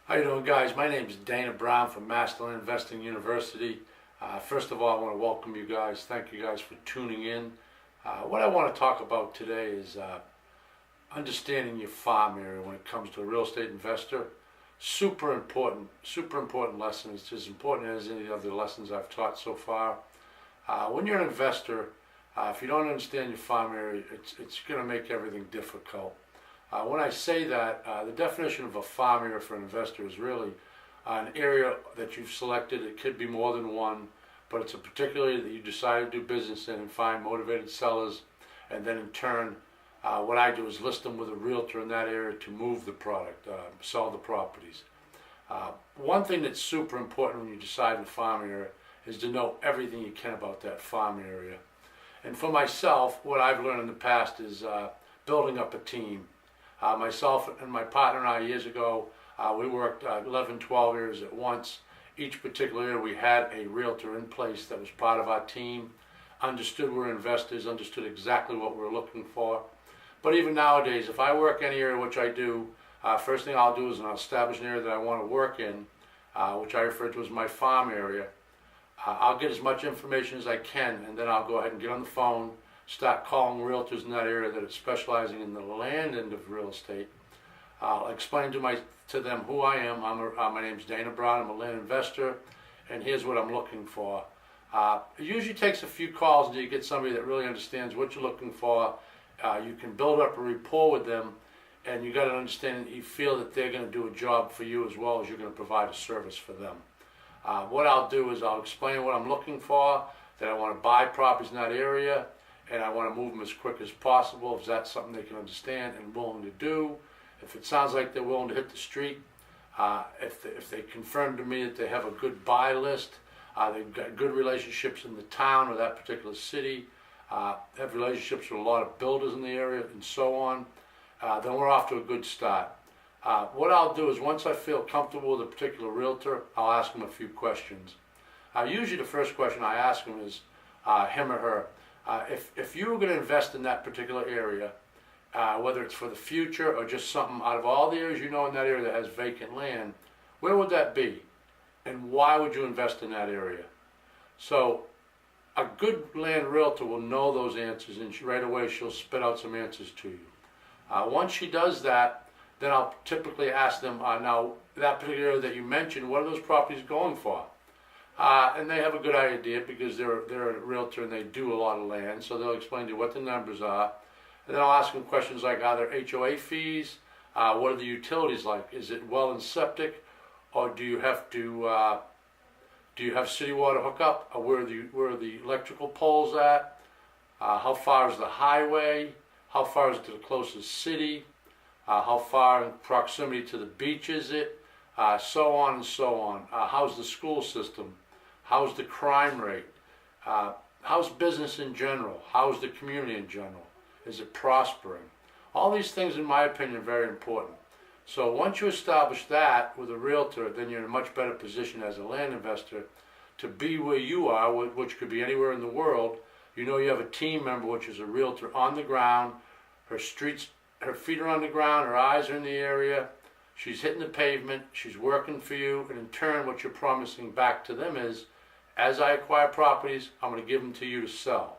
How you doing, guys? My name is Dana Brown from Masterland Investing University. First of all, I want to welcome you guys. Thank you guys for tuning in. What I want to talk about today is understanding your farm area when it comes to a real estate investor. Super important lesson. It's as important as any of the lessons I've taught so far. When you're an investor, if you don't understand your farm area, it's going to make everything difficult. When I say that, the definition of a farm area for an investor is really an area that you've selected. It could be more than one, but it's a particular area that you decide to do business in and find motivated sellers, and then in turn, what I do is list them with a realtor in that area to move the product, sell the properties. One thing that's super important when you decide the farm area is to know everything you can about that farm area. And for myself, what I've learned in the past is building up a team. Myself and my partner and I, years ago, we worked 11, 12 years at once. Each particular year we had a realtor in place that was part of our team, understood we're investors, understood exactly what we're looking for. But even nowadays, if I work any area, which I do, first thing I'll do is I'll establish an area that I want to work in, which I refer to as my farm area. I'll get as much information as I can, and then I'll go ahead and get on the phone, start calling realtors in that area that are specializing in the land end of real estate. I'll explain to them who I am. My name's Dana Brown. I'm a land investor, and here's what I'm looking for. It usually takes a few calls until you get somebody that really understands what you're looking for. You can build up a rapport with them, and you got to understand that you feel that they're going to do a job for you as well as you're going to provide a service for them. What I'll do is I'll explain what I'm looking for, that I want to buy properties in that area, and I want to move them as quick as possible if that's something they can understand and willing to do. If it sounds like they're willing to hit the street, if they confirm to me that they have a good buy list, they've got good relationships in the town or that particular city, have relationships with a lot of builders in the area and so on, then we're off to a good start. What I'll do is once I feel comfortable with a particular realtor, I'll ask them a few questions. Usually the first question I ask them is him or her. If you were going to invest in that particular area, whether it's for the future or just something out of all the areas you know in that area that has vacant land, where would that be? And why would you invest in that area? So a good land realtor will know those answers, and right away she'll spit out some answers to you. Once she does that, then I'll typically ask them, now that particular area that you mentioned, what are those properties going for? And they have a good idea because they're a realtor and they do a lot of land, so they'll explain to you what the numbers are. And then I'll ask them questions like, are there HOA fees? What are the utilities like? Is it well and septic, or do you have city water hookup? Where are the electrical poles at? How far is the highway? How far is it to the closest city? How far in proximity to the beach is it? So on and so on. How's the school system? How's the crime rate? How's business in general? How's the community in general? Is it prospering? All these things, in my opinion, are very important. So once you establish that with a realtor, then you're in a much better position as a land investor to be where you are, which could be anywhere in the world. You know you have a team member, which is a realtor on the ground. Her feet are on the ground, her eyes are in the area. She's hitting the pavement, she's working for you, and in turn what you're promising back to them is, as I acquire properties, I'm going to give them to you to sell.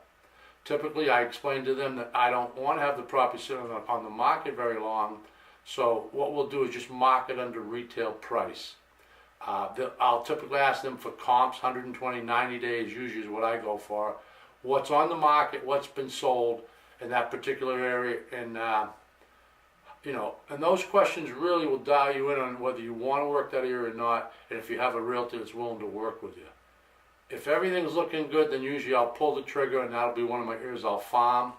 Typically I explain to them that I don't want to have the property sitting on the market very long, so what we'll do is just market under retail price. I'll typically ask them for comps, 120, 90 days usually is what I go for. What's on the market, what's been sold in that particular area, and and those questions really will dial you in on whether you want to work that area or not, and if you have a realtor that's willing to work with you. If everything's looking good, then usually I'll pull the trigger, and that'll be one of my areas I'll farm.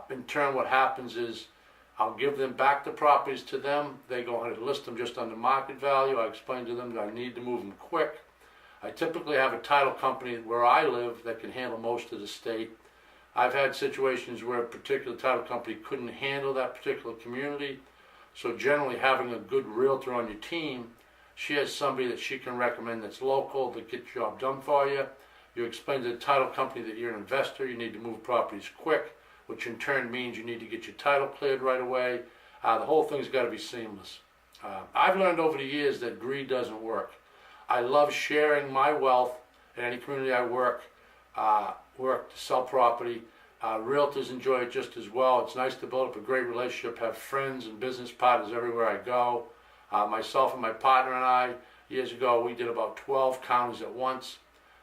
In turn, what happens is I'll give them back the properties to them. They go ahead and list them just under market value. I explain to them that I need to move them quick. I typically have a title company where I live that can handle most of the state. I've had situations where a particular title company couldn't handle that particular community, so generally having a good realtor on your team, she has somebody that she can recommend that's local that gets the job done for you. You explain to the title company that you're an investor, you need to move properties quick, which in turn means you need to get your title cleared right away. The whole thing's got to be seamless. I've learned over the years that greed doesn't work. I love sharing my wealth in any community I work to sell property. Realtors enjoy it just as well. It's nice to build up a great relationship, have friends and business partners everywhere I go. Myself and my partner and I, years ago, we did about 12 counties at once.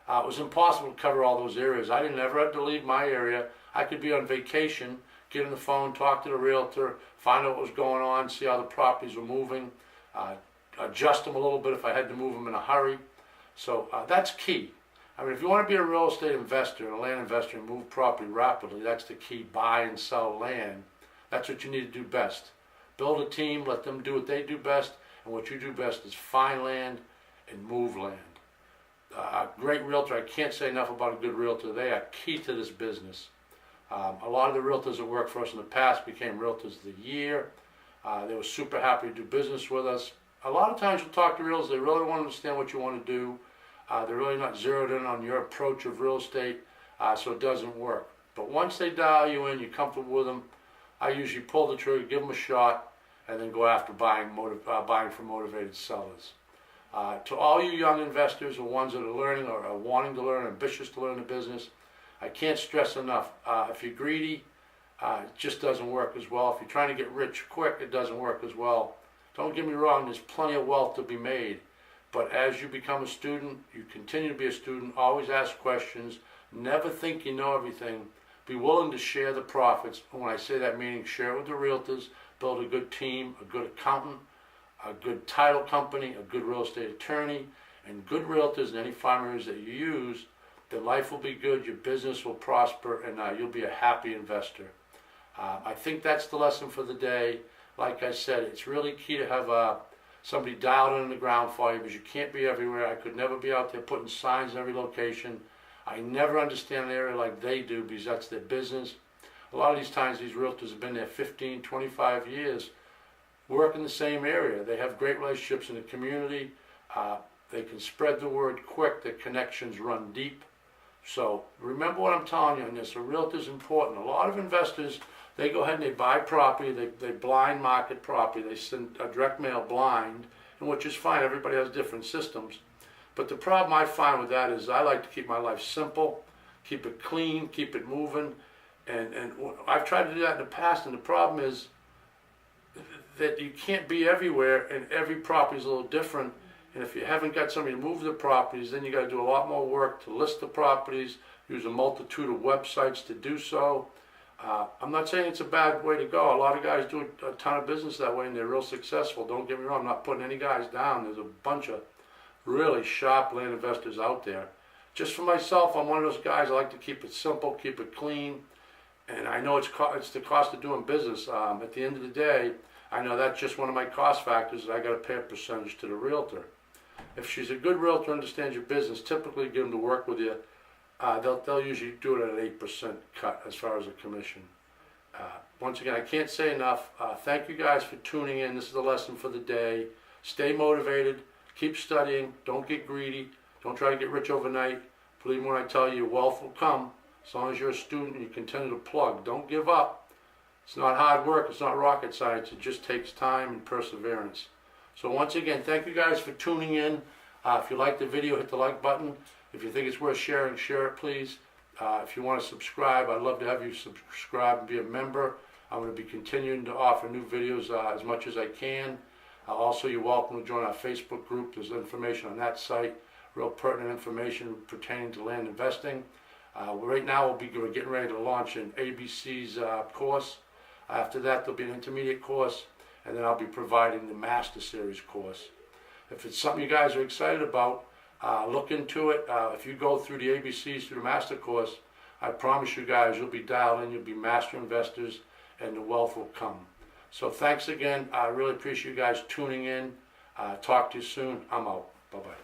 It was impossible to cover all those areas. I didn't ever have to leave my area. I could be on vacation, get on the phone, talk to the realtor, find out what was going on, see how the properties were moving, adjust them a little bit if I had to move them in a hurry. So that's key. I mean, if you want to be a real estate investor and a land investor and move property rapidly, that's the key. Buy and sell land. That's what you need to do best. Build a team, let them do what they do best, and what you do best is find land and move land. A great realtor, I can't say enough about a good realtor. They are key to this business. A lot of the realtors that worked for us in the past became realtors of the year. They were super happy to do business with us. A lot of times you'll talk to realtors, they really want to understand what you want to do. They're really not zeroed in on your approach of real estate, so it doesn't work. But once they dial you in, you're comfortable with them, I usually pull the trigger, give them a shot, and then go after buying from motivated sellers. To all you young investors or ones that are learning or are wanting to learn, ambitious to learn the business, I can't stress enough, if you're greedy, it just doesn't work as well. If you're trying to get rich quick, it doesn't work as well. Don't get me wrong, there's plenty of wealth to be made. But as you become a student, you continue to be a student, always ask questions, never think you know everything. Be willing to share the profits. And when I say that, meaning share it with the realtors, build a good team, a good accountant, a good title company, a good real estate attorney, and good realtors in any farm areas that you use, then life will be good, your business will prosper, and you'll be a happy investor. I think that's the lesson for the day. Like I said, it's really key to have somebody dialed in the ground for you, because you can't be everywhere. I could never be out there putting signs in every location. I never understand an area like they do, because that's their business. A lot of these times these realtors have been there 15, 25 years, work in the same area. They have great relationships in the community. They can spread the word quick. Their connections run deep. So remember what I'm telling you on this. A realtor is important. A lot of investors, they go ahead and they buy property. They blind market property. They send a direct mail blind, and which is fine. Everybody has different systems. But the problem I find with that is I like to keep my life simple, keep it clean, keep it moving. And I've tried to do that in the past, and the problem is that you can't be everywhere, and every property is a little different. And if you haven't got somebody to move the properties, then you got to do a lot more work to list the properties, use a multitude of websites to do so. I'm not saying it's a bad way to go. A lot of guys do a ton of business that way, and they're real successful. Don't get me wrong, I'm not putting any guys down. There's a bunch of really sharp land investors out there. Just for myself, I'm one of those guys. I like to keep it simple, keep it clean. And I know it's the cost of doing business. At the end of the day, I know that's just one of my cost factors, that I got to pay a percentage to the realtor. If she's a good realtor, understands your business, typically get them to work with you, they'll usually do it at an 8% cut as far as a commission. Once again, I can't say enough. Thank you guys for tuning in. This is the lesson for the day. Stay motivated, keep studying, don't get greedy, don't try to get rich overnight. Believe me when I tell you, wealth will come as long as you're a student and you continue to plug. Don't give up. It's not hard work, it's not rocket science, it just takes time and perseverance. So once again, thank you guys for tuning in. If you like the video, hit the like button. If you think it's worth sharing, share it please. If you want to subscribe, I'd love to have you subscribe and be a member. I'm going to be continuing to offer new videos as much as I can. Also, you're welcome to join our Facebook group. There's information on that site, real pertinent information pertaining to land investing. Right now, we're getting ready to launch an ABC's course. After that, there'll be an intermediate course, and then I'll be providing the Master Series course. If it's something you guys are excited about, look into it. If you go through the ABCs through the Master course, I promise you guys, you'll be dialed in, you'll be master investors, and the wealth will come. So thanks again. I really appreciate you guys tuning in. Talk to you soon. I'm out. Bye-bye.